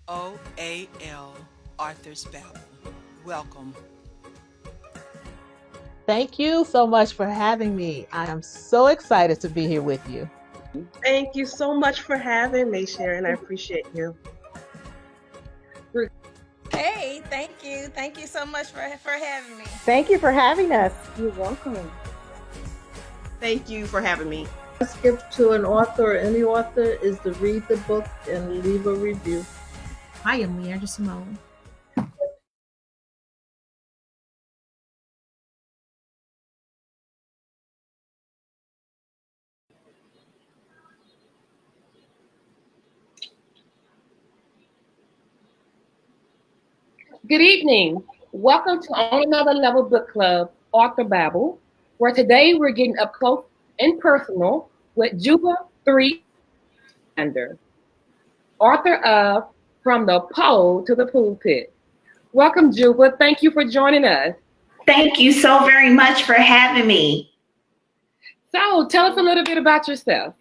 OAL Authors Babble. Welcome. Thank you so much for having me. I am so excited to be here with you. Thank you so much for having me, Sharon. I appreciate you. Hey, thank you. Thank you so much for having me. Thank you for having us. You're welcome. Thank you for having me. Skip to an author or any author is to read the book and leave a review. Hi, I'm Leandra Simone. Good evening. Welcome to On Another Level Book Club, Author Babble, where today we're getting up close and personal with Juva 3 author of From the Pole to the Pulpit. Welcome, Juva. Thank you for joining us. Thank you so very much for having me. So tell us a little bit about yourself.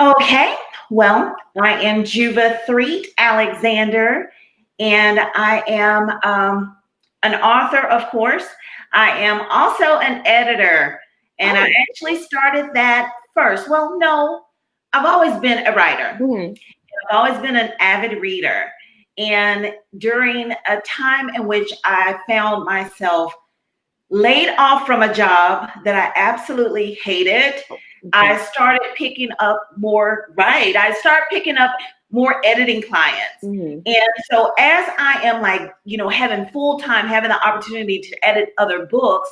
Okay, well, I am Juva 3 Alexander, and I am an author, of course. I am also an editor, and I actually started that first. Well, no, I've always been a writer. I've always been an avid reader. And during a time in which I found myself laid off from a job that I absolutely hated, I started picking up more editing clients. And so as I am having full-time, having the opportunity to edit other books,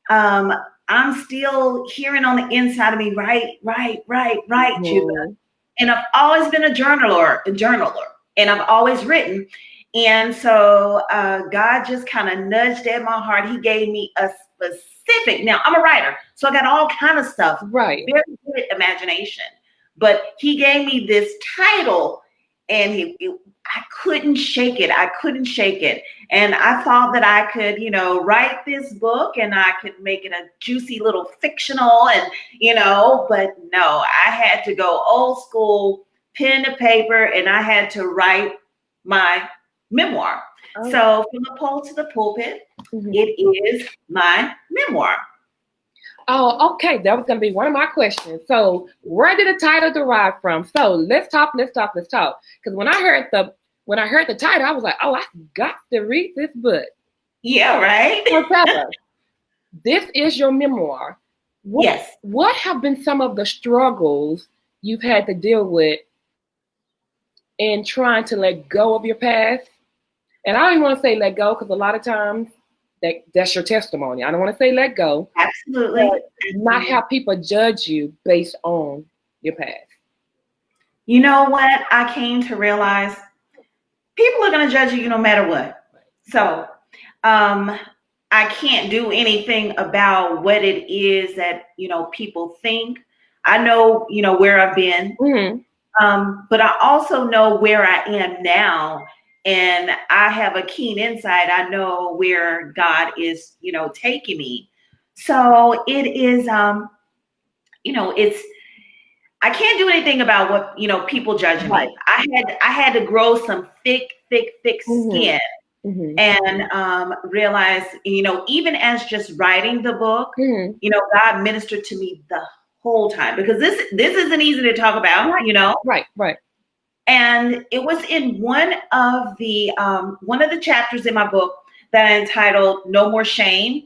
I'm still hearing on the inside of me, write, Juva. And I've always been a journaler, and I've always written. And so God just kind of nudged at my heart. He gave me a specific, now I'm a writer, so I got all kind of stuff, right? Very good imagination. But he gave me this title, and I couldn't shake it. And I thought that I could, write this book and I could make it a juicy little fictional and, but no, I had to go old school, pen to paper, and I had to write my memoir. So From the Pole to the Pulpit, it is my memoir. Oh, okay. That was going to be one of my questions. So where did the title derive from? So let's talk. Because when I heard the title, I was like, oh, I got to read this book. Yeah, right. So tell us, this is your memoir. Yes. What have been some of the struggles you've had to deal with in trying to let go of your past? And I don't even want to say let go, because a lot of times that's your testimony. I don't want to say let go. Absolutely. Not have people judge you based on your past. You know what? I came to realize people are going to judge you no matter what. So I can't do anything about what it is that, people think. I know, where I've been. But I also know where I am now. And I have a keen insight. I know where God is, taking me. So it is, I can't do anything about what, people judging me. I had to grow some thick skin and realize, even as just writing the book, God ministered to me the whole time, because this isn't easy to talk about, Right. And it was in one of the chapters in my book that I entitled "No More Shame."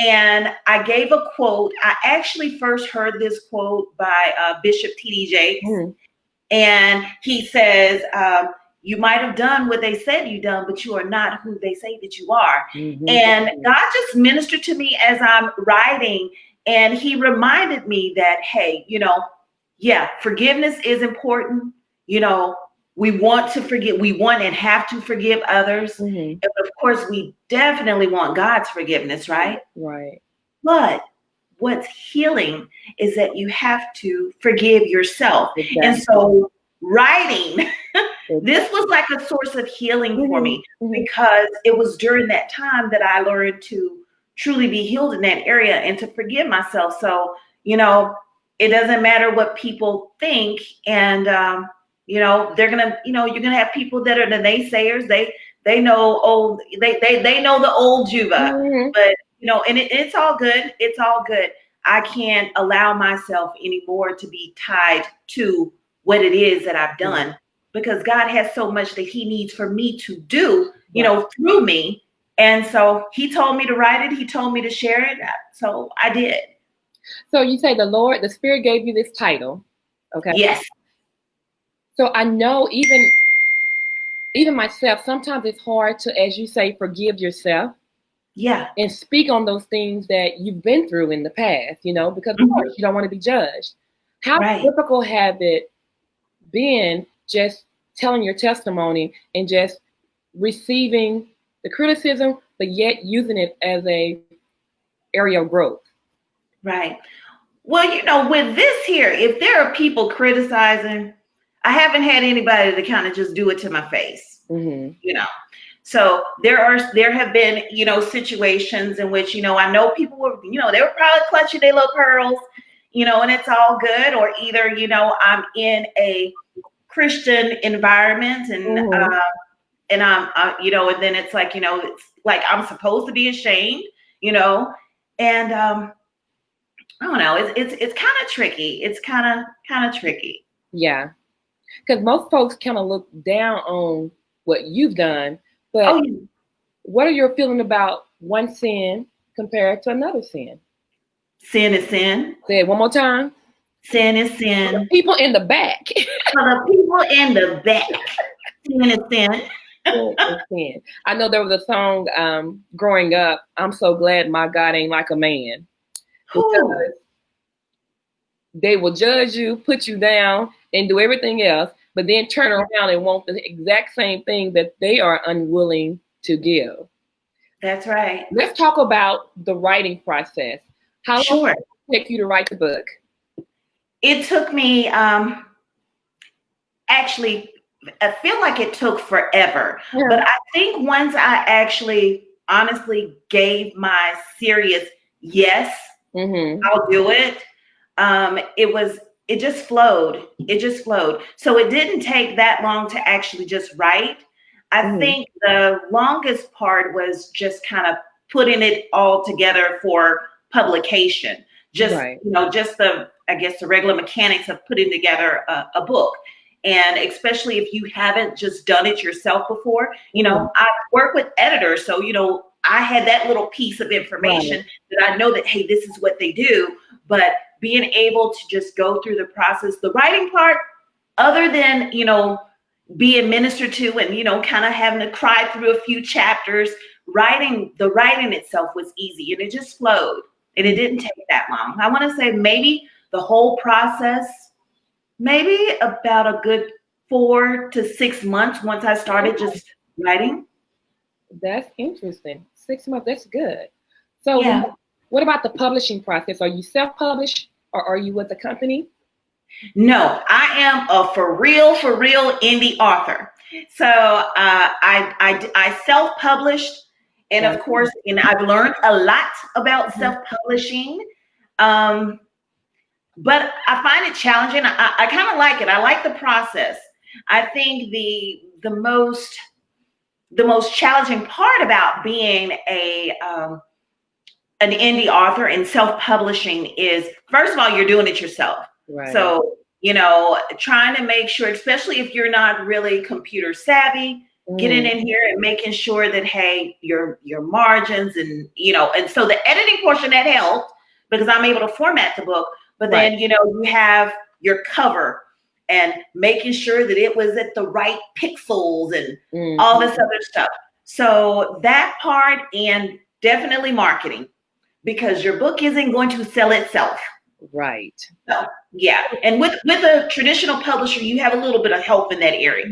And I gave a quote. I actually first heard this quote by Bishop T.D. Jakes. And he says, you might have done what they said you done, but you are not who they say that you are. And God just ministered to me as I'm writing. And he reminded me that, hey, forgiveness is important. We want to forgive. We want and have to forgive others. And of course, we definitely want God's forgiveness, right? Right. But what's healing is that you have to forgive yourself. Exactly. And so writing, this was like a source of healing for me, because it was during that time that I learned to truly be healed in that area and to forgive myself. So, it doesn't matter what people think. And, they're gonna, you're gonna have people that are the naysayers. They know old, they know the old Juva, Mhm. but and it's all good. It's all good. I can't allow myself anymore to be tied to what it is that I've done, because God has so much that He needs for me to do, through me. And so He told me to write it. He told me to share it. So I did. So you say the Spirit gave you this title, okay? Yes. So I know even myself, sometimes it's hard to, as you say, forgive yourself. Yeah. And speak on those things that you've been through in the past, because of course you don't want to be judged. How difficult have it been just telling your testimony and just receiving the criticism, but yet using it as a area of growth? Right. Well, with this here, if there are people criticizing, I haven't had anybody to kind of just do it to my face, So there have been, situations in which, I know people were, they were probably clutching their little pearls, and it's all good. Or either, I'm in a Christian environment and I'm, and then it's like, it's like I'm supposed to be ashamed, and I don't know. It's kind of tricky. It's kind of tricky. Yeah, because most folks kind of look down on what you've done. But what are your feelings about one sin compared to another sin? Sin is sin. Say it one more time. Sin is sin. For the people in the back. For the people in the back. Sin is sin. Sin is sin. I know there was a song growing up, I'm so glad my God ain't like a man. Because they will judge you, put you down, and do everything else, but then turn around and want the exact same thing that they are unwilling to give. That's right. Let's talk about the writing process. How long did it take you to write the book? It took me, actually, I feel like it took forever. Yeah. But I think once I actually honestly gave my serious yes, I'll do it. It just flowed. It just flowed. So it didn't take that long to actually just write. I think the longest part was just kind of putting it all together for publication. Just, just the regular mechanics of putting together a book. And especially if you haven't just done it yourself before, I work with editors. So, I had that little piece of information that I know that, hey, this is what they do. But being able to just go through the process, the writing part, other than, being ministered to and, kind of having to cry through a few chapters, the writing itself was easy and it just flowed and it didn't take that long. I want to say maybe the whole process, maybe about a good 4 to 6 months once I started just writing. That's interesting. 6 months, that's good. So what about the publishing process? Are you self-published or are you with a company? No, I am a for real indie author. So I self-published, and of course, and I've learned a lot about self-publishing. But I find it challenging. I kind of like it. I like the process. I think the most challenging part about being an indie author and self-publishing is, first of all, you're doing it yourself. Right. So, trying to make sure, especially if you're not really computer savvy, getting in here and making sure that, hey, your margins and so the editing portion that helped because I'm able to format the book. But then, you have your cover and making sure that it was at the right pixels and all this other stuff. So that part, and definitely marketing, because your book isn't going to sell itself. Right. So, yeah. And with a traditional publisher, you have a little bit of help in that area.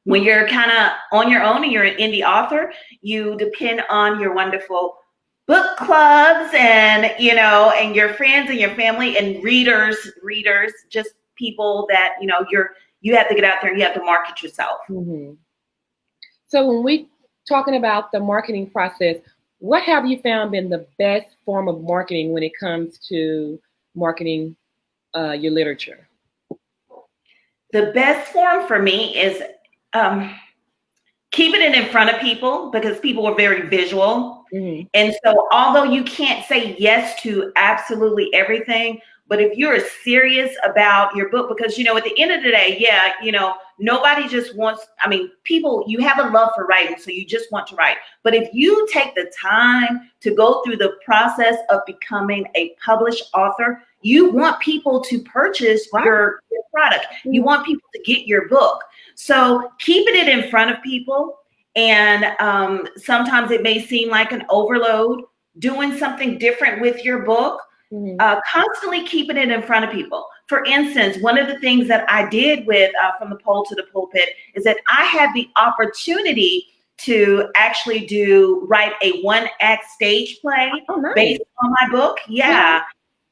When you're kind of on your own and you're an indie author, you depend on your wonderful book clubs and, and your friends and your family and readers, just people that, you have to get out there and you have to market yourself. So when we talking about the marketing process, what have you found been the best form of marketing when it comes to marketing your literature? the best form for me is keeping it in front of people, because people are very visual. Mm-hmm. And so although you can't say yes to absolutely everything, but if you're serious about your book, because, you know, at the end of the day, yeah, you know, nobody just wants, I mean, people, you have a love for writing, so you just want to write. But if you take the time to go through the process of becoming a published author, you want people to purchase your product. You want people to get your book. So keeping it in front of people, and sometimes it may seem like an overload, doing something different with your book, constantly keeping it in front of people. For instance, one of the things that I did with From the Pole to the Pulpit is that I had the opportunity to actually write a one-act stage play based on my book. Yeah.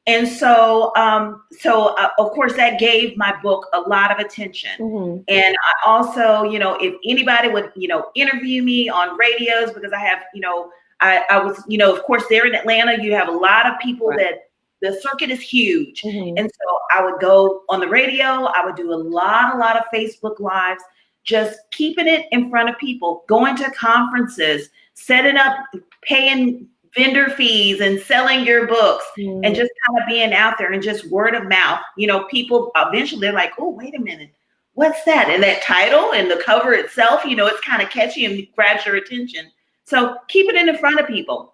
And so, of course, that gave my book a lot of attention. And I also, you know, if anybody would, you know, interview me on radios, because I have, you know, I was, you know, of course, there in Atlanta, you have a lot of people that the circuit is huge. And so I would go on the radio. I would do a lot of Facebook Lives, just keeping it in front of people, going to conferences, setting up, paying vendor fees and selling your books, and just kind of being out there, and just word of mouth. You know, people eventually they're like, oh, wait a minute, what's that? And that title and the cover itself, you know, it's kind of catchy and grabs your attention. So keeping it in front of people.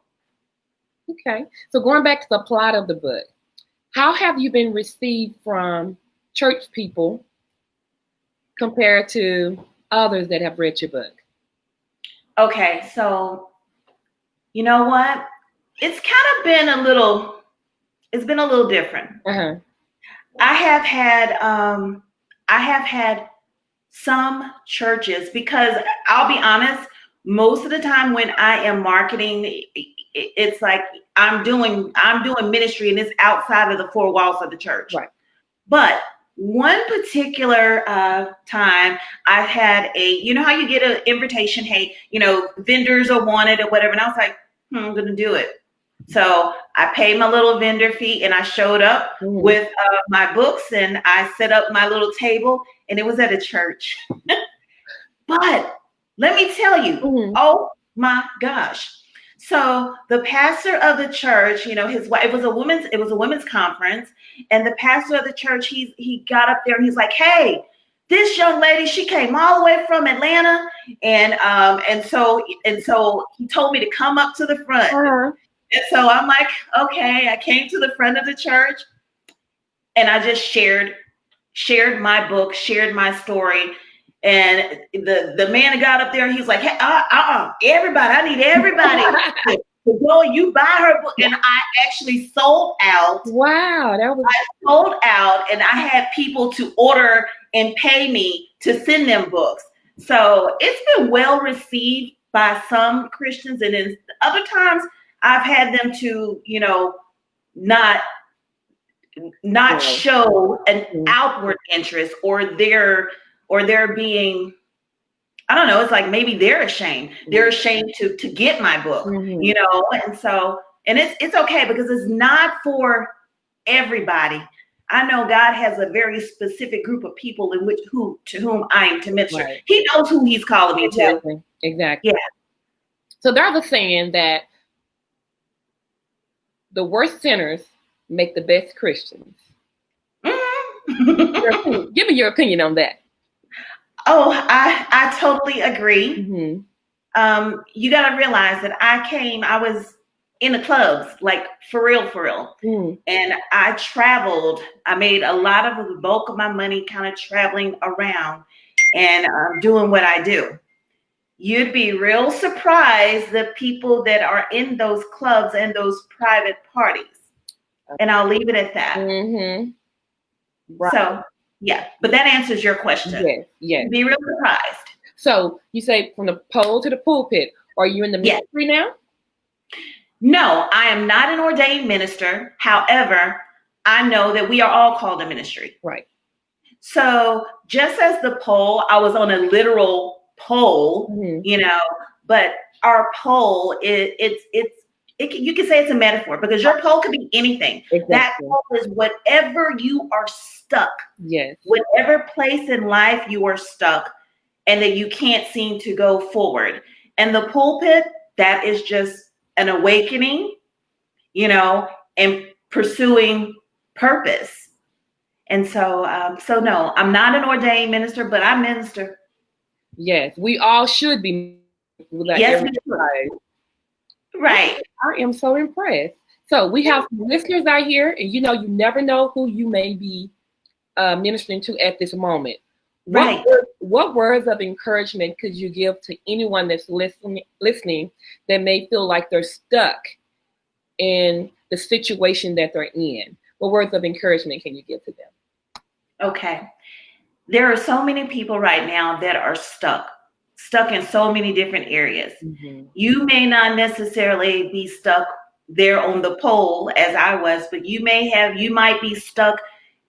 Okay. So going back to the plot of the book, how have you been received from church people compared to others that have read your book? Okay, so you know what? It's kind of been a little different. I have had some churches, because I'll be honest, most of the time when I am marketing, it's like I'm doing ministry, and it's outside of the four walls of the church. Right. But one particular time, I had you know how you get an invitation, hey, you know, vendors are wanted or whatever. And I was like, I'm going to do it. So I paid my little vendor fee, and I showed up with my books, and I set up my little table, and it was at a church. But let me tell you, oh my gosh. So the pastor of the church, you know, it was a women's conference, and the pastor of the church, he got up there and he's like, hey, this young lady, she came all the way from Atlanta, and so he told me to come up to the front. And so I'm like, okay, I came to the front of the church, and I just shared my book, shared my story. And the man that got up there, he's like, hey, everybody, I need everybody to go. You buy her book. And I actually sold out. Wow. I sold out, and I had people to order and pay me to send them books. So it's been well received by some Christians. And then other times I've had them to, you know, not show an outward interest, or they're being, I don't know, it's like maybe they're ashamed. They're ashamed to get my book, you know? And so, and it's okay, because it's not for everybody. I know God has a very specific group of people to whom I am to minister. Right. He knows who he's calling me to. Exactly. Yeah. So there's a saying that the worst sinners make the best Christians. Give me your opinion on that. Oh, I totally agree. You got to realize that I was in the clubs, like for real. And I traveled. I made a lot of the bulk of my money kind of traveling around and doing what I do. You'd be real surprised the people that are in those clubs and those private parties. And I'll leave it at that. Right. So, yeah, but that answers your question. Yes. Be real surprised. So you say from the pole to the pulpit. Are you in the ministry now? No, I am not an ordained minister. However, I know that we are all called to ministry. Right. So just as the pole, I was on a literal pole, you know, but our pole, it's you can say it's a metaphor because your pole could be anything. Exactly. That pole is whatever you are stuck. Yes. Whatever place in life you are stuck and that you can't seem to go forward. And the pulpit, that is just an awakening, and pursuing purpose. And so no, I'm not an ordained minister, but I minister. Yes, we all should be. Yes, we should. Right. I am so impressed. So we have listeners out here, and you never know who you may be ministering to at this moment. Right. What words of encouragement could you give to anyone that's listening that may feel like they're stuck in the situation that they're in? What words of encouragement can you give to them? Okay. There are so many people right now that are stuck in so many different areas. Mm-hmm. You may not necessarily be stuck there on the pole as I was, but you might be stuck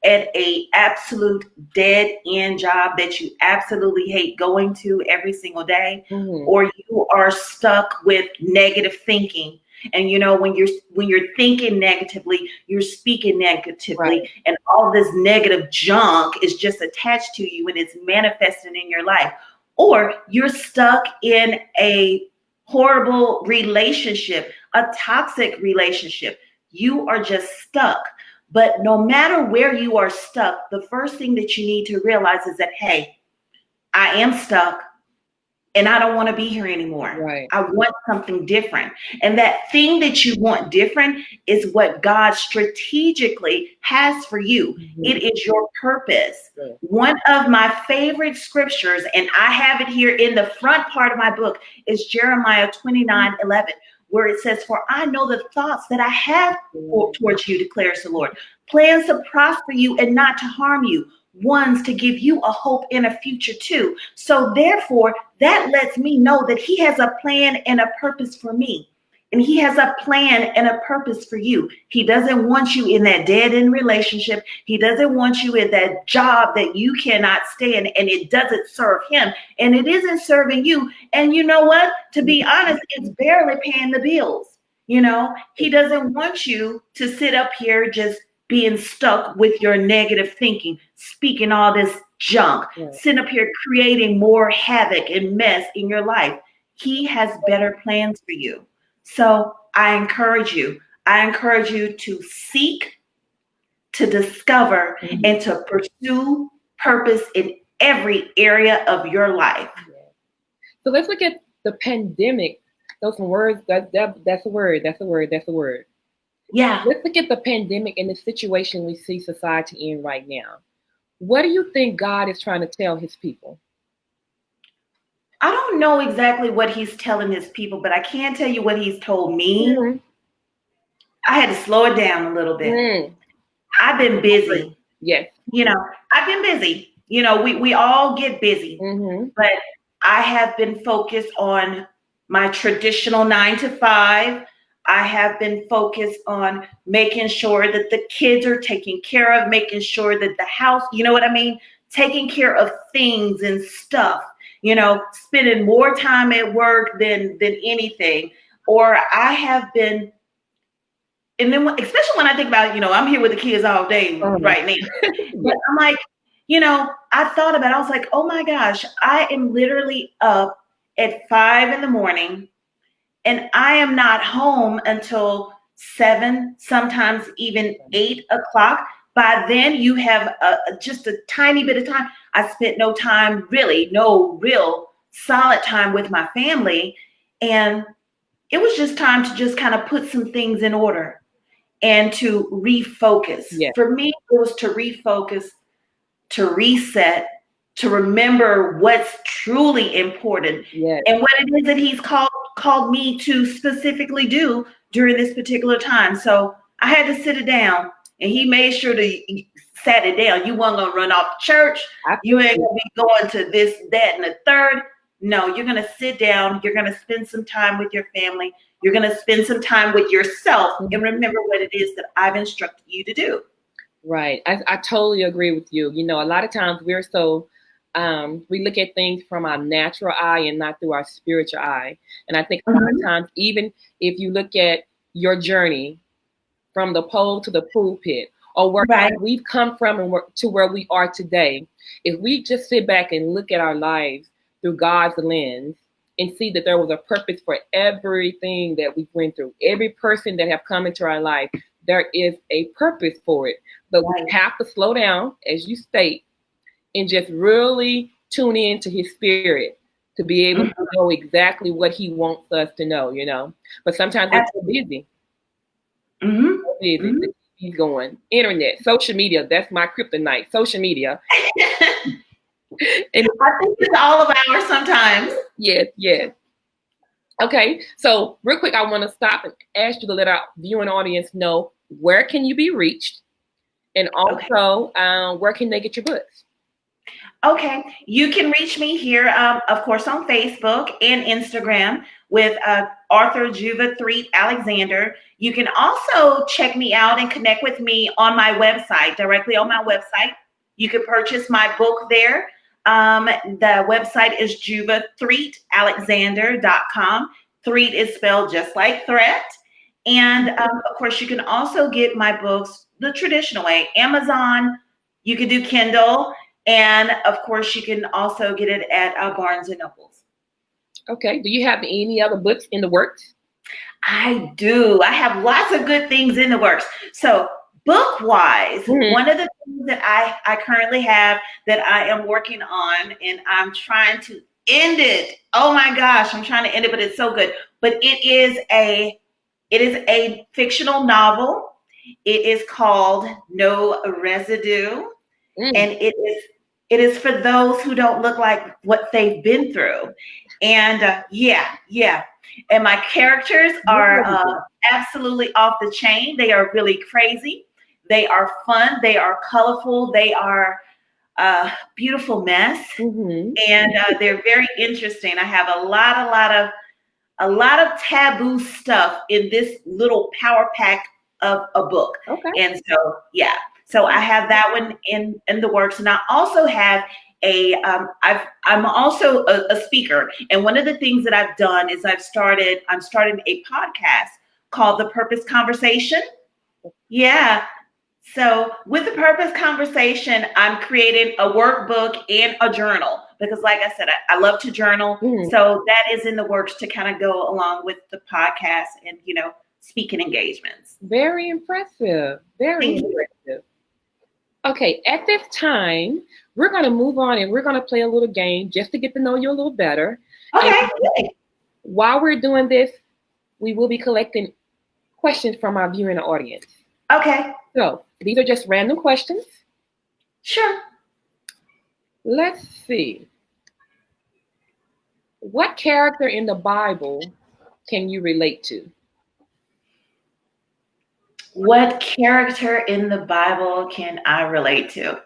at a absolute dead end job that you absolutely hate going to every single day. Mm-hmm. Or you are stuck with negative thinking. And when you're thinking negatively, you're speaking negatively, right. And all this negative junk is just attached to you and it's manifesting in your life. Or you're stuck in a horrible relationship, a toxic relationship. You are just stuck. But no matter where you are stuck, the first thing that you need to realize is that, hey, I am stuck and I don't want to be here anymore. Right. I want something different. And that thing that you want different is what God strategically has for you. Mm-hmm. It is your purpose. Right. One of my favorite scriptures, and I have it here in the front part of my book, is Jeremiah 29:11. Where it says, for I know the thoughts that I have towards you, declares the Lord. Plans to prosper you and not to harm you. Ones to give you a hope in a future too. So therefore, that lets me know that he has a plan and a purpose for me. And he has a plan and a purpose for you. He doesn't want you in that dead-end relationship. He doesn't want you in that job that you cannot stand and it doesn't serve him. And it isn't serving you. And you know what? To be honest, it's barely paying the bills. He doesn't want you to sit up here just being stuck with your negative thinking, speaking all this junk, sitting up here creating more havoc and mess in your life. He has better plans for you. So I encourage you to seek, to discover, mm-hmm. and to pursue purpose in every area of your life. So let's look at the pandemic. Those some words, that's a word. Yeah. Let's look at the pandemic and the situation we see society in right now. What do you think God is trying to tell his people? I don't know exactly what he's telling his people, but I can tell you what he's told me. Mm-hmm. I had to slow it down a little bit. Mm. I've been busy. Yes. I've been busy. We all get busy, mm-hmm. but I have been focused on my traditional 9 to 5. I have been focused on making sure that the kids are taken care of, making sure that the house, taking care of things and stuff. Spending more time at work than anything. Or I have been, and then especially when I think about, I'm here with the kids all day right now. But I'm like, I thought about it. I was like, oh my gosh, I am literally up at 5 a.m. and I am not home until 7, sometimes even 8 o'clock. By then you have just a tiny bit of time. I spent no real solid time with my family. And it was just time to just kind of put some things in order and to refocus. Yes. For me, it was to refocus, to reset, to remember what's truly important. Yes. And what it is that he's called me to specifically do during this particular time. So I had to sit it down. And he made sure to sat it down. You weren't going to run off to church. You ain't going to be going to this, that, and the third. No, you're going to sit down. You're going to spend some time with your family. You're going to spend some time with yourself and remember what it is that I've instructed you to do. Right. I totally agree with you. A lot of times we're so, we look at things from our natural eye and not through our spiritual eye. And I think a lot of times, even if you look at your journey from the pole to the pulpit, or where we've come from and to where we are today, if we just sit back and look at our lives through God's lens and see that there was a purpose for everything that we went through, every person that have come into our life, there is a purpose for it. But we have to slow down, as you state, and just really tune into his spirit to be able to know exactly what he wants us to know, you know. But sometimes we're so busy. He's going internet, social media. That's my kryptonite. Social media. And I think it's all of ours sometimes. Yes. Okay, so real quick, I want to stop and ask you to let our viewing audience know where can you be reached, and also where can they get your books? Okay, you can reach me here, of course, on Facebook and Instagram with Author Juva Threet Alexander. You can also check me out and connect with me on my website, directly on my website. You can purchase my book there. The website is juvathreetalexander.com. Threet is spelled just like threat. And of course, you can also get my books the traditional way, Amazon. You can do Kindle. And of course, you can also get it at Barnes and Nobles. Okay. Do you have any other books in the works? I do. I have lots of good things in the works. So book-wise, one of the things that I currently have that I am working on, and I'm trying to end it. Oh my gosh, I'm trying to end it, but it's so good. But it is a fictional novel. It is called No Residue. And it is for those who don't look like what they've been through. And and my characters are absolutely off the chain. They are really crazy. They are fun. They are colorful. They are a beautiful mess. And they're very interesting. I have a lot of taboo stuff in this little power pack of a book. Okay. And so I have that one in the works, and I also have I'm also a speaker, and one of the things that I've done is I'm starting a podcast called The Purpose Conversation. Yeah. So with The Purpose Conversation, I'm creating a workbook and a journal because, like I said, I love to journal. So that is in the works to kind of go along with the podcast and speaking engagements. Very impressive. Very impressive. Okay, at this time, we're going to move on and we're going to play a little game just to get to know you a little better. Okay. While we're doing this, we will be collecting questions from our viewing audience. Okay. So these are just random questions. Sure. Let's see. What character in the Bible can you relate to? What character in the Bible can I relate to?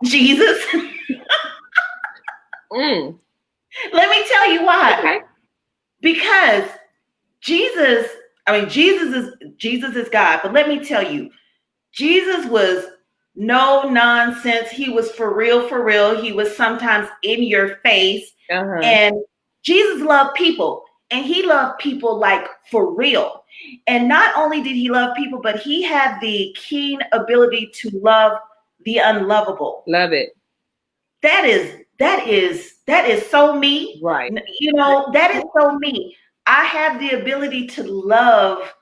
Jesus. Let me tell you why. Okay. Because Jesus is God, but let me tell you, Jesus was no nonsense. He was for real, for real. He was sometimes in your face. And Jesus loved people. And he loved people like for real. And not only did he love people, but he had the keen ability to love the unlovable. Love it. That is so me. Right. That is so me. I have the ability to love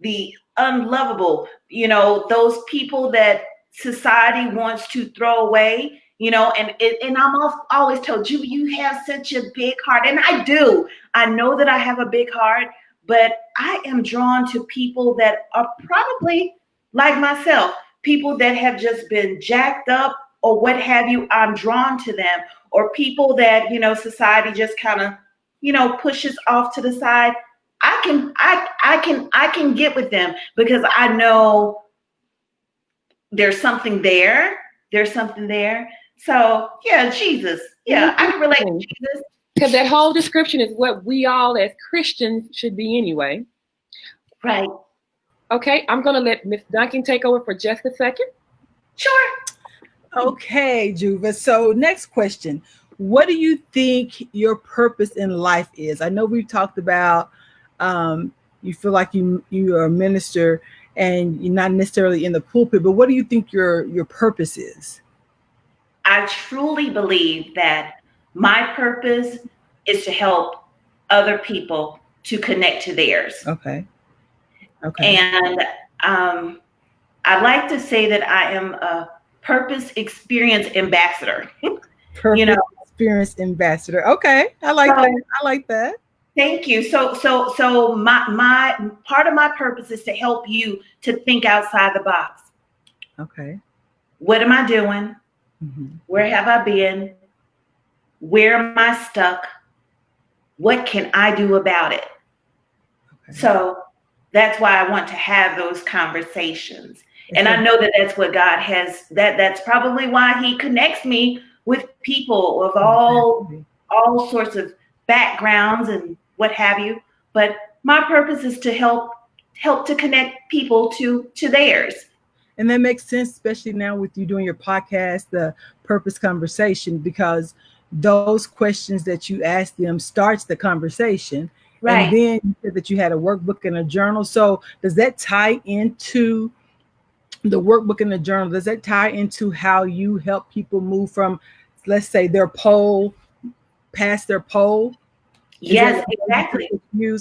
the unlovable, those people that society wants to throw away. And I'm always told, Juva, you have such a big heart. And I do. I know that I have a big heart, but I am drawn to people that are probably like myself, people that have just been jacked up or what have you. I'm drawn to them, or people that, society just kind of, pushes off to the side. I can get with them because I know there's something there. There's something there. So, yeah, Jesus. Yeah, I can relate to Jesus. Because that whole description is what we all as Christians should be anyway. Right. Okay, I'm going to let Miss Duncan take over for just a second. Sure. Okay, Juva. So next question. what do you think your purpose in life is? I know we've talked about you feel like you are a minister and you're not necessarily in the pulpit, but what do you think your purpose is? I truly believe that my purpose is to help other people to connect to theirs. Okay. Okay. And I like to say that I am a purpose experience ambassador. Purpose experience ambassador. Okay. I like that. I like that. Thank you. So my part of my purpose is to help you to think outside the box. Okay. What am I doing? Mm-hmm. Where have I been? Where am I stuck? What can I do about it? Okay. So that's why I want to have those conversations. And I know that that's what God has, that's probably why he connects me with people of all sorts of backgrounds and what have you. But my purpose is to help to connect people to theirs. And that makes sense, especially now with you doing your podcast, the Purpose Conversation, because those questions that you ask them starts the conversation. Right. And then you said that you had a workbook and a journal. So does that tie into the workbook and the journal? Does that tie into how you help people move from, let's say, their pole past their pole? Yes, exactly.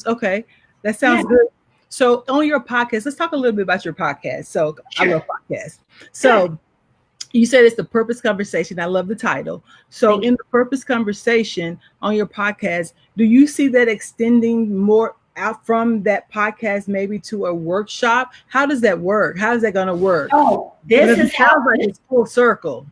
Okay, that sounds good. So on your podcast, let's talk a little bit about your podcast. So sure. I love podcasts. So you said it's the Purpose Conversation. I love the title. So in the Purpose Conversation on your podcast, do you see that extending more out from that podcast maybe to a workshop? How does that work? How is that going to work? Oh, this is how it's full circle.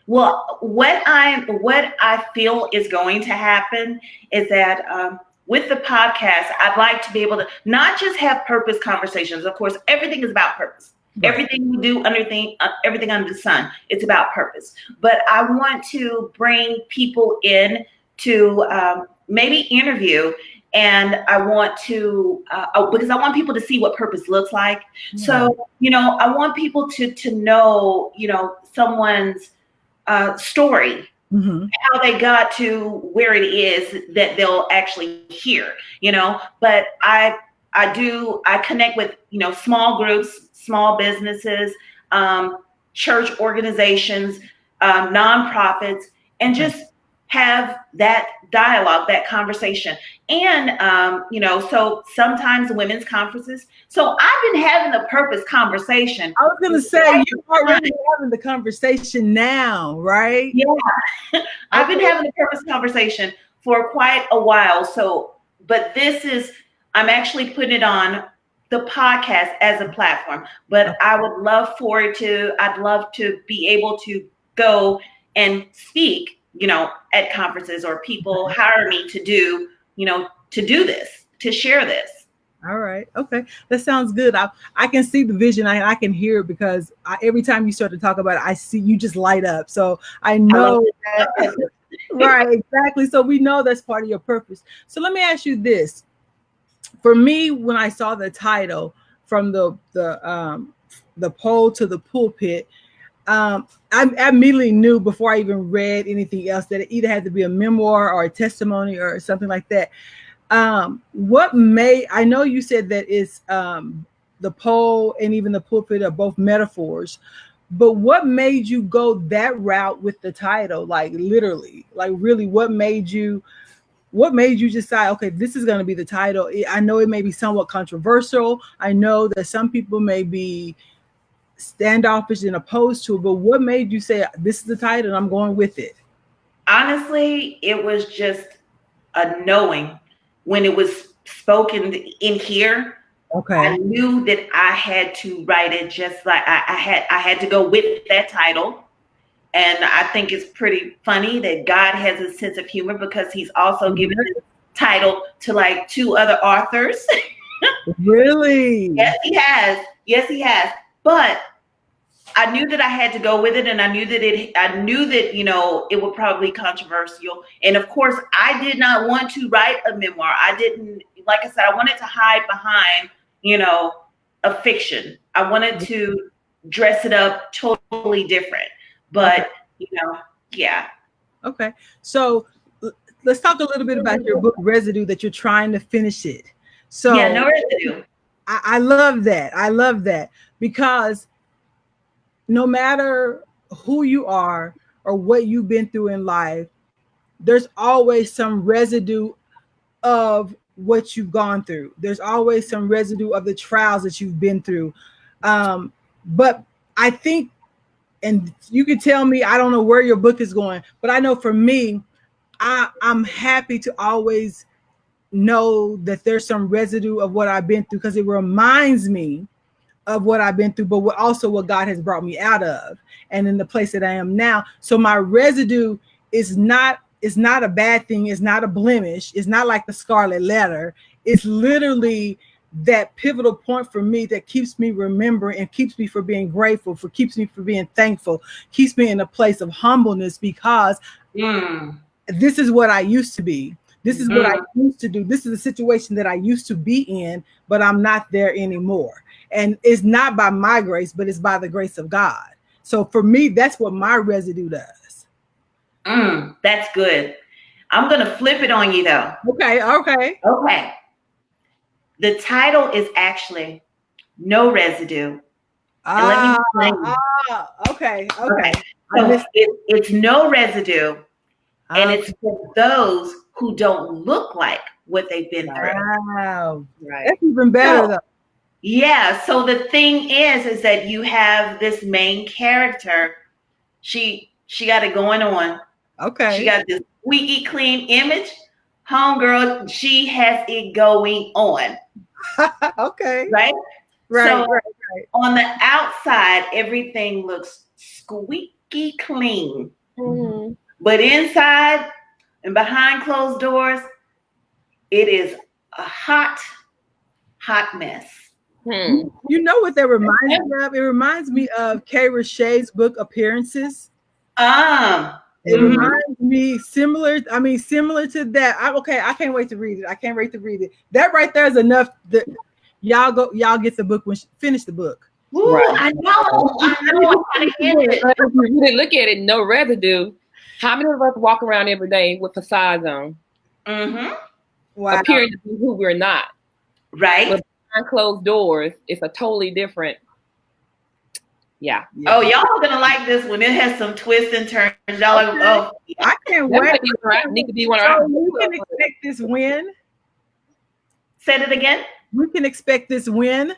Well, what I feel is going to happen is that with the podcast, I'd like to be able to not just have purpose conversations. Of course, everything is about purpose. Right. Everything we do, everything under the sun, it's about purpose. But I want to bring people in to maybe interview, and I want to because I want people to see what purpose looks like. Yeah. So, I want people to know, someone's story. Mm-hmm. How they got to where it is that they'll actually hear, but I connect with, small groups, small businesses, church organizations, nonprofits, and just have that dialogue, that conversation. And, so sometimes women's conferences. So I've been having the purpose conversation. I was going to say, you're already having the conversation now, right? Yeah. I've been having the purpose conversation for quite a while. So, but I'm actually putting it on the podcast as a platform, but I would love I'd love to be able to go and speak, at conferences, or people hire me to do, this, to share this. All right. Okay. That sounds good. I can see the vision. I can hear it because every time you start to talk about it, I see you just light up. So I know that. Right. Exactly. So we know that's part of your purpose. So let me ask you this. For me, when I saw the title, from the pole to the pulpit, I immediately knew, before I even read anything else, that it either had to be a memoir or a testimony or something like that. I know you said that it's the pole and even the pulpit are both metaphors, but what made you go that route with the title? Like literally, like really, what made you decide, okay, this is going to be the title? I know it may be somewhat controversial. I know that some people may be standoffish and opposed to it, but what made you say, this is the title and I'm going with it? Honestly, it was just a knowing. When it was spoken in here, I knew that I had to write it just like I had to go with that title. And I think it's pretty funny that God has a sense of humor, because he's also given this title to like 2 other authors. Really? Yes, he has. Yes, he has. But I knew that I had to go with it, and I knew that it would probably be controversial. And of course, I did not want to write a memoir. I didn't, like I said, I wanted to hide behind, a fiction. I wanted to dress it up totally different. But, yeah. Okay. So let's talk a little bit about your book Residue, that you're trying to finish it. So Yeah, no residue. I love that. I love that because no matter who you are or what you've been through in life, there's always some residue of what you've gone through. There's always some residue of the trials that you've been through. But I think, and you can tell me, I don't know where your book is going, but I know for me, I'm happy to always know that there's some residue of what I've been through because it reminds me of what I've been through, but also what God has brought me out of and in the place that I am now. So my residue is not a bad thing. It's not a blemish. It's not like the scarlet letter. It's literally that pivotal point for me that keeps me remembering and keeps me from being grateful, keeps me from being thankful, keeps me in a place of humbleness because this is what I used to be. This is what I used to do. This is a situation that I used to be in, but I'm not there anymore. And it's not by my grace, but it's by the grace of God. So for me, that's what my residue does. That's good. I'm going to flip it on you though. Okay. The title is actually No Residue. And let me explain. Okay. So it's no residue, and it's for those who don't look like what they've been through. Wow. Right. That's even better though. Yeah. So the thing is that you have this main character. She got it going on. Okay. She got this squeaky clean image. Homegirl, she has it going on. Okay. Right? Right. On the outside, everything looks squeaky clean. But inside and behind closed doors, it is a hot mess. You know what that reminds me of? It reminds me of Kay Richay's book Appearances. It reminds me similar to that. I can't wait to read it. That right there is enough that y'all get the book finish the book. Ooh, right. I know. If you really look at it, no residue. How many of us walk around every day with facades on? Wow. Appearing to be who we're not. Right. But behind closed doors, it's a totally different. Yeah. Oh, y'all are gonna like this one. It has some twists and turns. Y'all are, I can't wait. Need to be one of our. We can expect this win. Say it again. We can expect this win.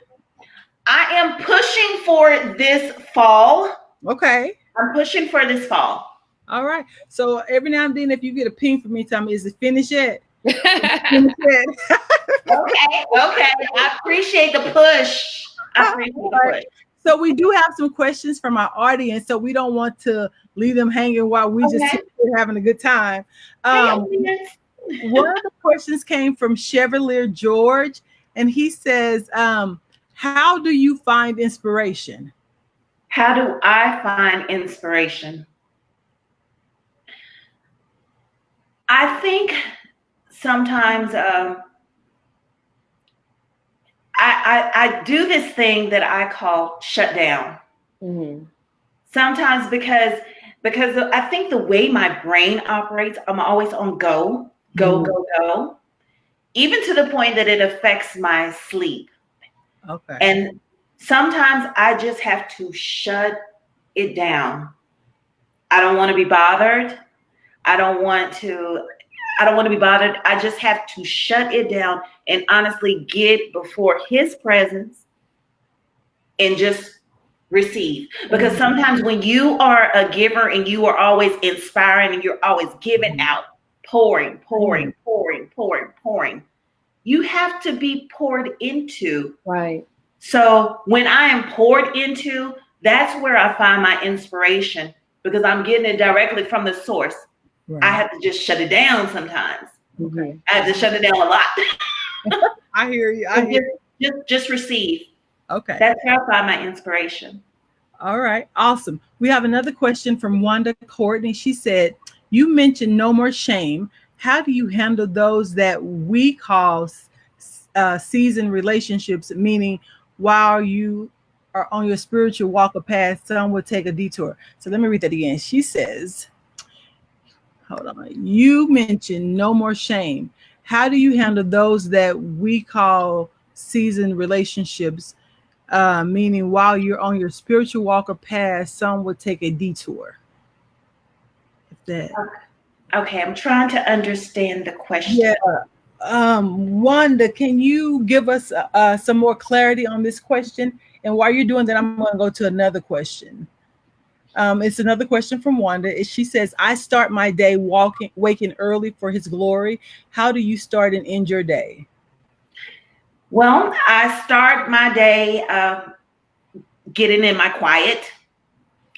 I am pushing for this fall. Okay. I'm pushing for this fall. All right. So every now and then, if you get a ping from me, tell me, is it finished yet? Okay. I appreciate the push. So we do have some questions from our audience, so we don't want to leave them hanging while we just sit here having a good time. One of the questions came from Chevalier George, and he says, how do you find inspiration? How do I find inspiration? I think sometimes I do this thing that I call shut down. Sometimes because I think the way my brain operates, I'm always on go. Even to the point that it affects my sleep. Okay. And sometimes I just have to shut it down. I don't want to be bothered. I don't want to be bothered. I just have to shut it down and honestly get before his presence and just receive. Because sometimes when you are a giver and you are always inspiring and you're always giving out, pouring, you have to be poured into. Right. So when I am poured into, that's where I find my inspiration because I'm getting it directly from the source. Right. I have to just shut it down sometimes. Okay. I have to shut it down a lot. I hear you. Just receive. Okay. That's how I find my inspiration. All right. Awesome. We have another question from Wanda Courtney. She said, you mentioned no more shame. How do you handle those that we call seasoned relationships, meaning while you are on your spiritual walk or path, some will take a detour? So let me read that again. She says, hold on. You mentioned no more shame. How do you handle those that we call seasoned relationships? Meaning, while you're on your spiritual walk or path, some would take a detour. If that. Okay, I'm trying to understand the question. Yeah. Wanda, can you give us some more clarity on this question? And while you're doing that, I'm going to go to another question. It's another question from Wanda. She says, I start my day waking early for his glory. How do you start and end your day? Well, I start my day getting in my quiet.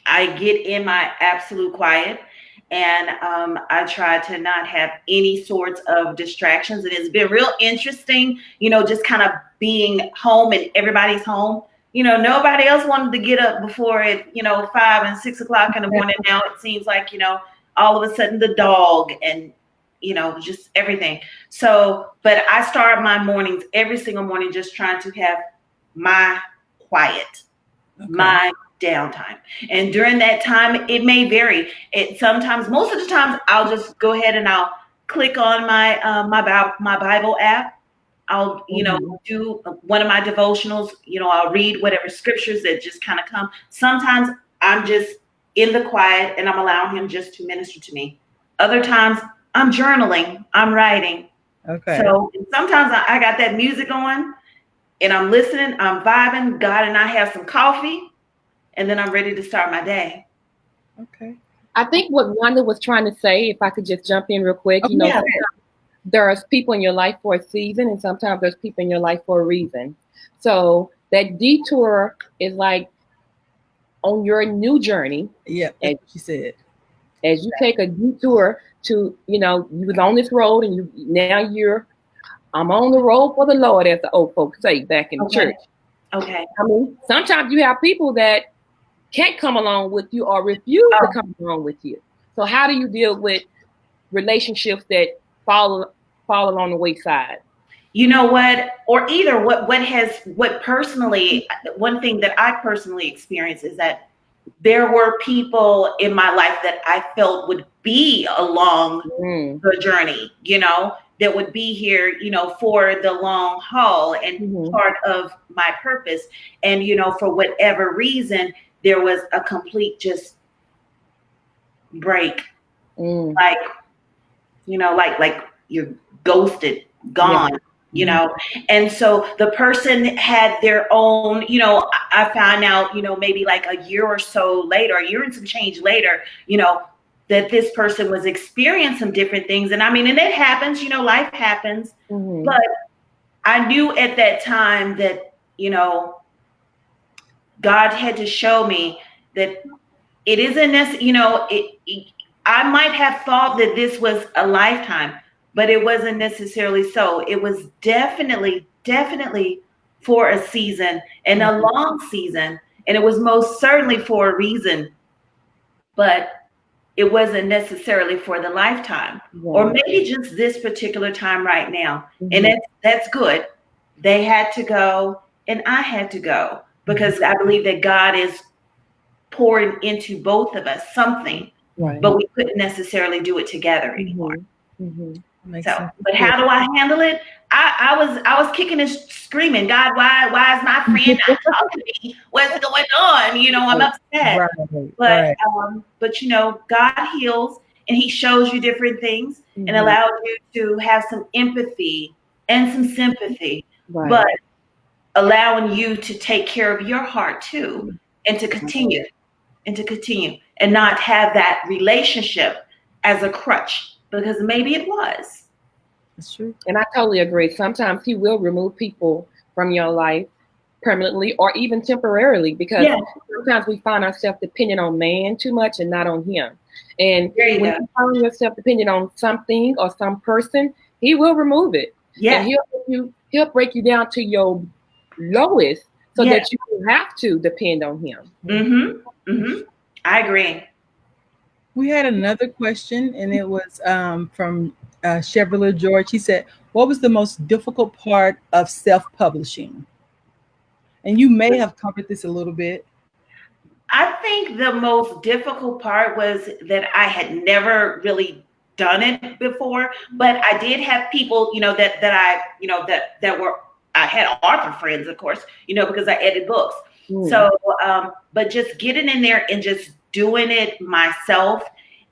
I get in my absolute quiet, and I try to not have any sorts of distractions. And it's been real interesting, just kind of being home and everybody's home. Nobody else wanted to get up before it, 5 and 6 o'clock in the morning. Now it seems like, all of a sudden the dog and, just everything. So, but I start my mornings every single morning just trying to have my quiet, my downtime. And during that time, it may vary. Sometimes, most of the times, I'll just go ahead and I'll click on my my Bible app. I'll, do one of my devotionals, I'll read whatever scriptures that just kind of come. Sometimes I'm just in the quiet and I'm allowing him just to minister to me. Other times I'm journaling, I'm writing. Okay. So sometimes I got that music on and I'm listening, I'm vibing. God and I have some coffee and then I'm ready to start my day. Okay. I think what Wanda was trying to say, if I could just jump in real quick, there's people in your life for a season, and sometimes there's people in your life for a reason. So that detour is like on your new journey. Yeah, that's what she said. As you take a detour to, you was on this road, and I'm on the road for the Lord, as the old folks say back in the church. Okay. I mean, sometimes you have people that can't come along with you or refuse to come along with you. So how do you deal with relationships that fall along the wayside? You know what? Or either personally, one thing that I personally experienced is that there were people in my life that I felt would be along the journey, that would be here, for the long haul and part of my purpose. And, for whatever reason, there was a complete just break. Like you're ghosted, gone, and so the person had their own, I found out, maybe like a year or so later, a year and some change later, that this person was experiencing some different things. And and it happens, life happens, but I knew at that time that, God had to show me that it isn't necessarily, I might have thought that this was a lifetime, but it wasn't necessarily so. It was definitely for a season and a long season. And it was most certainly for a reason, but it wasn't necessarily for the lifetime, or maybe just this particular time right now. And that's good. They had to go and I had to go, because I believe that God is pouring into both of us something, but we couldn't necessarily do it together anymore. So, but how do I handle it? I was kicking and screaming, God, why is my friend not talking to me? What's going on? I'm upset. But God heals and He shows you different things and allows you to have some empathy and some sympathy, but allowing you to take care of your heart too, and to continue and not have that relationship as a crutch, because maybe it was. That's true. And I totally agree. Sometimes He will remove people from your life permanently or even temporarily, because sometimes we find ourselves dependent on man too much and not on Him. And when you find yourself dependent on something or some person, He will remove it. And he'll break you down to your lowest so that you don't have to depend on Him. I agree. We had another question, and it was from Chevrolet George. He said, what was the most difficult part of self-publishing? And you may have covered this a little bit. I think the most difficult part was that I had never really done it before, but I did have people, I had author friends, of course, because I edit books. So, but just getting in there and just doing it myself.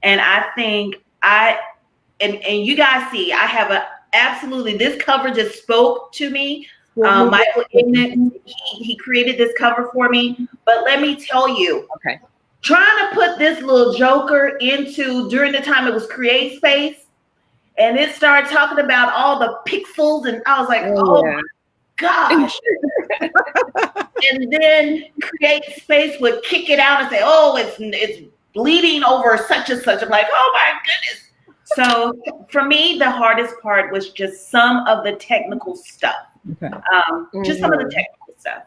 And I think and you guys see, I have absolutely, this cover just spoke to me. Michael Ignan, he created this cover for me. But let me tell you, trying to put this little joker during the time it was Create Space, and it started talking about all the pixels, and I was like, oh my gosh. And then Create Space would kick it out and say, oh, it's bleeding over such and such. I'm like, oh my goodness. So for me, the hardest part was just some of the technical stuff. Just some of the technical stuff.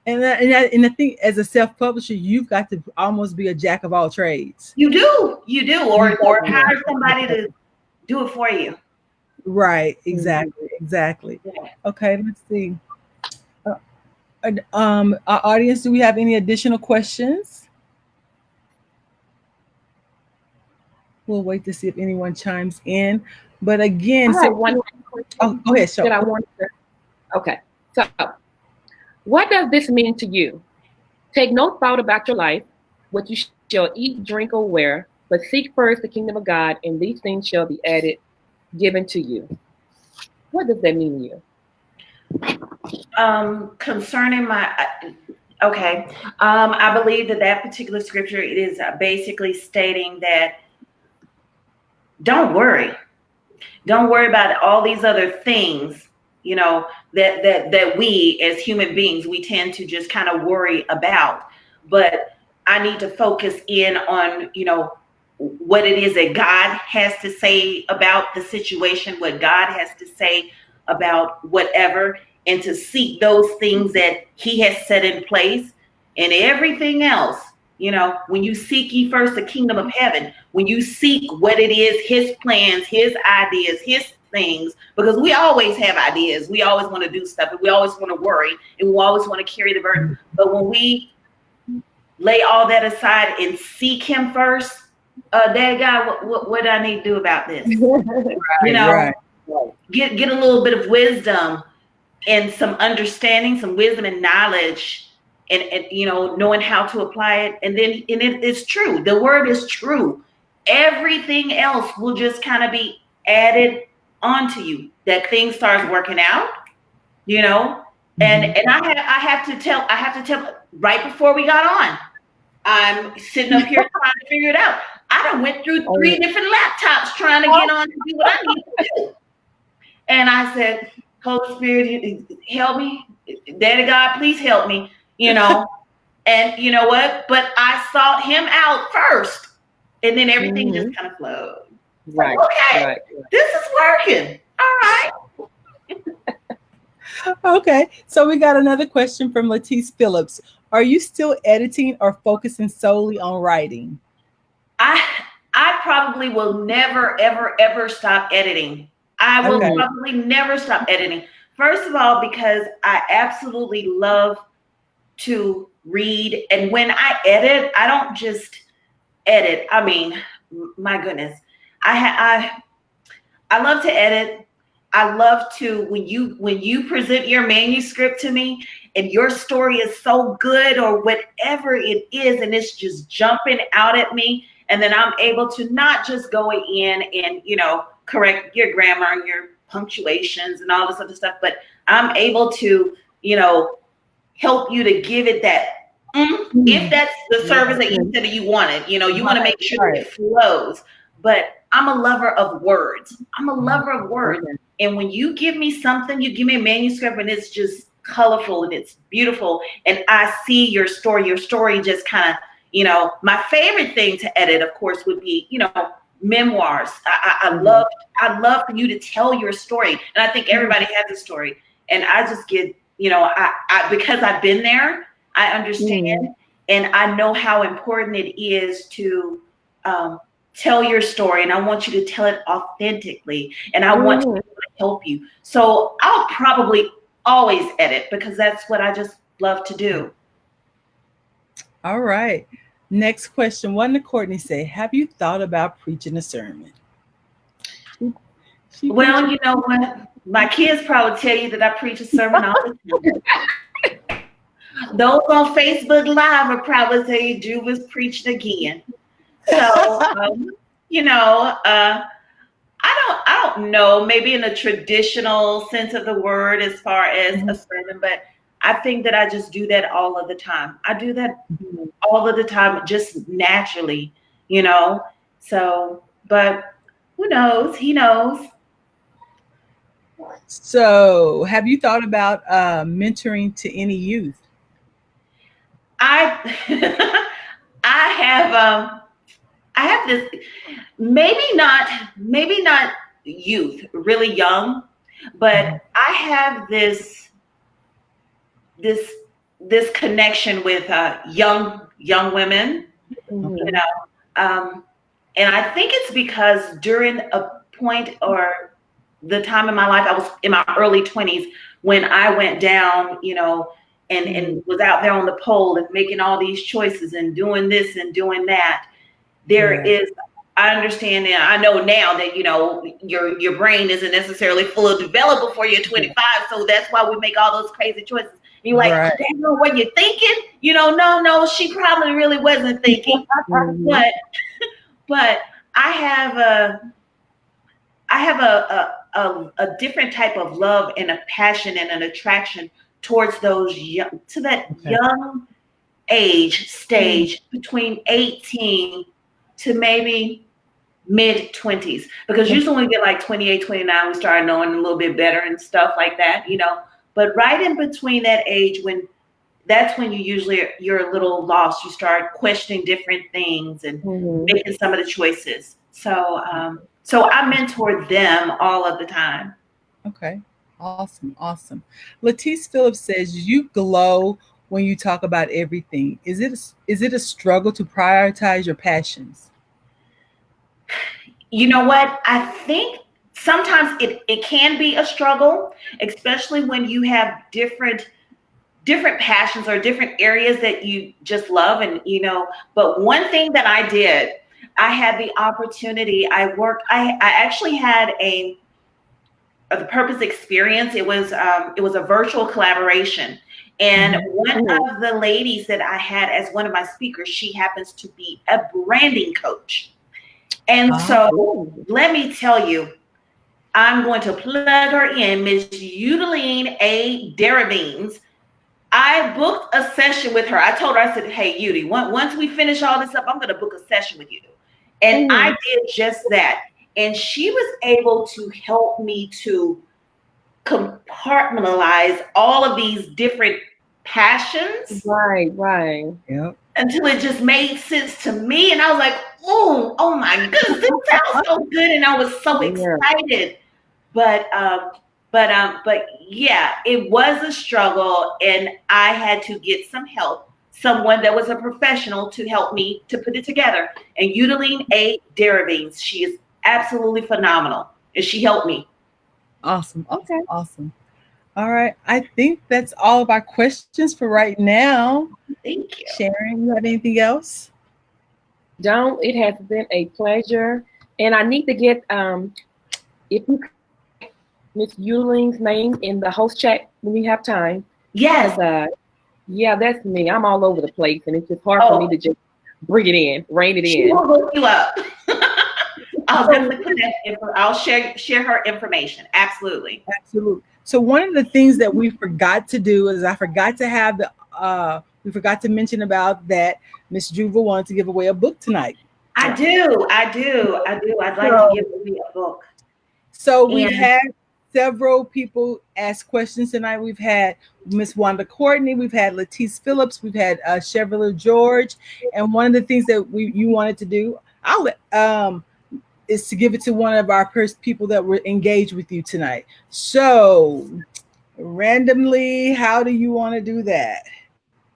And I think as a self-publisher, you've got to almost be a jack of all trades. You do, or hire somebody to do it for you. Right. Exactly. Okay. Let's see. Our audience, do we have any additional questions? We'll wait to see if anyone chimes in. But again, go ahead, Sean. Okay. So, what does this mean to you? Take no thought about your life, what you shall eat, drink, or wear, but seek first the kingdom of God, and these things shall be added, given to you. What does that mean to you? Concerning I believe that particular scripture, it is basically stating that don't worry about all these other things, that we as human beings, we tend to just kind of worry about. But I need to focus in on, what it is that God has to say about the situation, what God has to say about whatever, and to seek those things that he has set in place. And everything else, when you seek ye first the kingdom of heaven, when you seek what it is, his plans, his ideas, his things, because we always have ideas. We always want to do stuff, and we always want to worry, and we always want to carry the burden. But when we lay all that aside and seek him first, Dad God, what do I need to do about this? Get a little bit of wisdom and some understanding, some wisdom and knowledge, and knowing how to apply it. And then it's true. The word is true. Everything else will just kind of be added onto you. That thing starts working out, And I have to tell right before we got on, I'm sitting up here trying to figure it out. I done went through 3 different laptops trying to get on to do what I need to do. And I said, Holy Spirit, help me. Daddy God, please help me, And you know what? But I sought him out first. And then everything just kind of flowed. Right. Okay. This is working. All right. Okay. So we got another question from Latice Phillips. Are you still editing or focusing solely on writing? I probably will never, ever, ever stop editing. I will probably never stop editing. First of all, because I absolutely love to read. And when I edit, I don't just edit. I mean, my goodness. I love to edit. I love to, when you present your manuscript to me and your story is so good or whatever it is, and it's just jumping out at me. And then I'm able to not just go in and, correct your grammar and your punctuations and all this other stuff, but I'm able to, help you to give it that, if that's the service that you said that you wanted, you want to make sure that it flows. But I'm a lover of words. And when you give me something, you give me a manuscript and it's just colorful and it's beautiful. And I see your story just kind of, my favorite thing to edit, of course, would be, memoirs. I love for you to tell your story. And I think everybody has a story. And I just get, because I've been there, I understand. And I know how important it is to tell your story. And I want you to tell it authentically. And I want to help you. So I'll probably always edit because that's what I just love to do. All right. Next question. One to Courtney say, have you thought about preaching a sermon? Well, you know what? My kids probably tell you that I preach a sermon all the time. Those on Facebook Live will probably tell you Juva's preached again. So, you know, I don't know, maybe in a traditional sense of the word as far as a sermon, but I think that I just do that all of the time. I do that all of the time, just naturally, you know. So, but who knows? He knows. So, have you thought about mentoring to any youth? I I have this, maybe not youth, really young, but I have this connection with young women, you know, and I think it's because during a point or the time in my life, I was in my early 20s when I went down, you know, and was out there on the pole and making all these choices and doing this and doing that. There is, I understand and I know now that, you know, your brain isn't necessarily fully developed before you're 25. So that's why we make all those crazy choices. And you're like, I don't know what you're thinking. You know, no, she probably really wasn't thinking. But I have a different type of love and a passion and an attraction towards those young, to that young age stage between 18 to maybe mid 20s, because usually when we get like 28, 29, we start knowing a little bit better and stuff like that, you know. But right in between that age, that's when you're a little lost. You start questioning different things and making some of the choices. So I mentor them all of the time. Okay. Awesome. Latice Phillips says, you glow when you talk about everything. Is it a struggle to prioritize your passions? You know what? I think sometimes it can be a struggle, especially when you have different passions or different areas that you just love. And, you know, but one thing that I did, I had the opportunity, I actually had a purpose experience. It was a virtual collaboration. And one of the ladies that I had as one of my speakers, she happens to be a branding coach. And so let me tell you, I'm going to plug her in, Miss Udeline A. Darabines. I booked a session with her. I told her, I said, hey, Udi, once we finish all this up, I'm going to book a session with you. And I did just that. And she was able to help me to compartmentalize all of these different passions. Right. Yep. Until it just made sense to me. And I was like, oh my goodness, this sounds so good. And I was so excited. But yeah, it was a struggle. And I had to get some help, someone that was a professional to help me to put it together. And Udeline A. Darabines, she is absolutely phenomenal. And she helped me. Awesome. Okay. Awesome. All right. I think that's all of our questions for right now. Thank you. Sharon, you have anything else? Don't. It has been a pleasure. And I need to get, if you Miss Udeline's name in the host chat when you have time. Yes. Yeah, that's me. I'm all over the place, and it's just hard for me to just bring it in, rein it in. She will hook you up. I'll definitely put that I'll share her information. Absolutely. So one of the things that we forgot to do is I forgot to have we forgot to mention about that Miss Juva wanted to give away a book tonight. I do. I'd like to give away a book. So we had several people ask questions tonight. We've had Miss Wanda Courtney, we've had Latice Phillips, we've had Chevrolet George, and one of the things that you wanted to do, is to give it to one of our people that were engaged with you tonight. So randomly, how do you want to do that?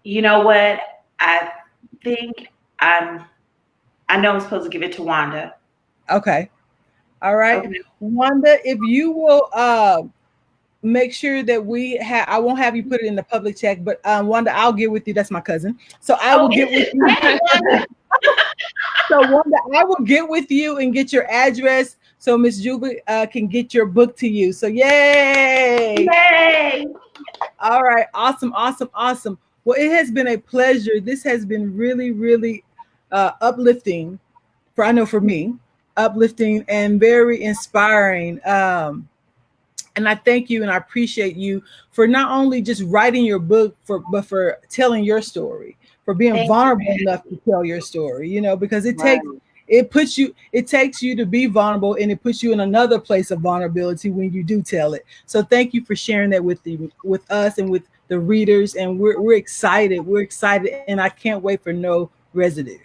You know what? I think I know I'm supposed to give it to Wanda. Okay. All right. Okay. Wanda, if you will make sure that I won't have you put it in the public chat, but Wanda, I'll get with you. That's my cousin. So I will get with you. So one day I will get with you and get your address so Miss Juva can get your book to you. So yay! Yay! All right, awesome, awesome, awesome. Well, it has been a pleasure. This has been really, really uplifting. I know for me, uplifting and very inspiring. And I thank you and I appreciate you for not only just writing your book, but for telling your story, for being Thank vulnerable you. enough to tell your story. You know, because it Right. takes you to be vulnerable, and it puts you in another place of vulnerability when you do tell it. So thank you for sharing that with us and with the readers. And we're excited. We're excited, and I can't wait for No Residue.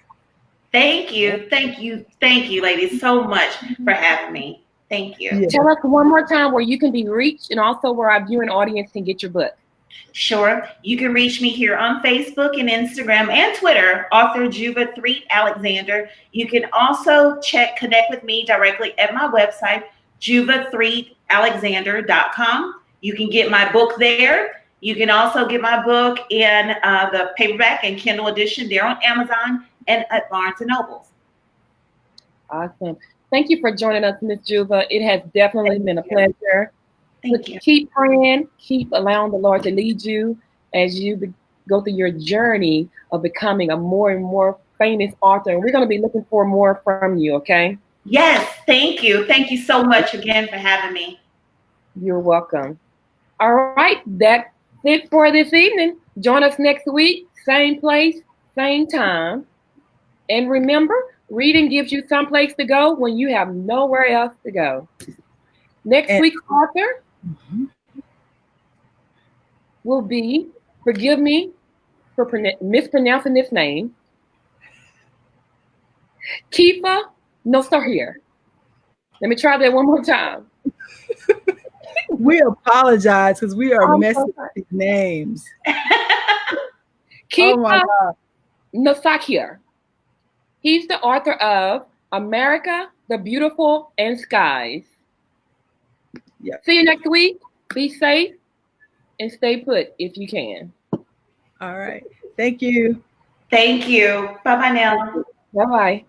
Thank you. Thank you. Thank you, ladies, so much for having me. Thank you. Yeah. Tell us one more time where you can be reached and also where our viewing audience can get your book. Sure. You can reach me here on Facebook and Instagram and Twitter, author Juva 3 Alexander. You can also connect with me directly at my website, juva3alexander.com. You can get my book there. You can also get my book in the paperback and Kindle edition there on Amazon and at Barnes & Nobles. Awesome. Thank you for joining us, Miss Juva. It has definitely been a pleasure. Thank you. Keep praying, keep allowing the Lord to lead you as you go through your journey of becoming a more and more famous author. And we're going to be looking for more from you, okay? Yes, thank you. Thank you so much again for having me. You're welcome. All right, that's it for this evening. Join us next week, same place, same time. And remember, reading gives you someplace to go when you have nowhere else to go. Next week's author will be, forgive me for mispronouncing this name, Kifa Nostahir. Let me try that one more time. We apologize because we are messing up these names. Kifa Nostahir. He's the author of America, the Beautiful and Skies. Yep. See you next week. Be safe and stay put if you can. All right. Thank you. Thank you. Bye-bye now. Bye-bye.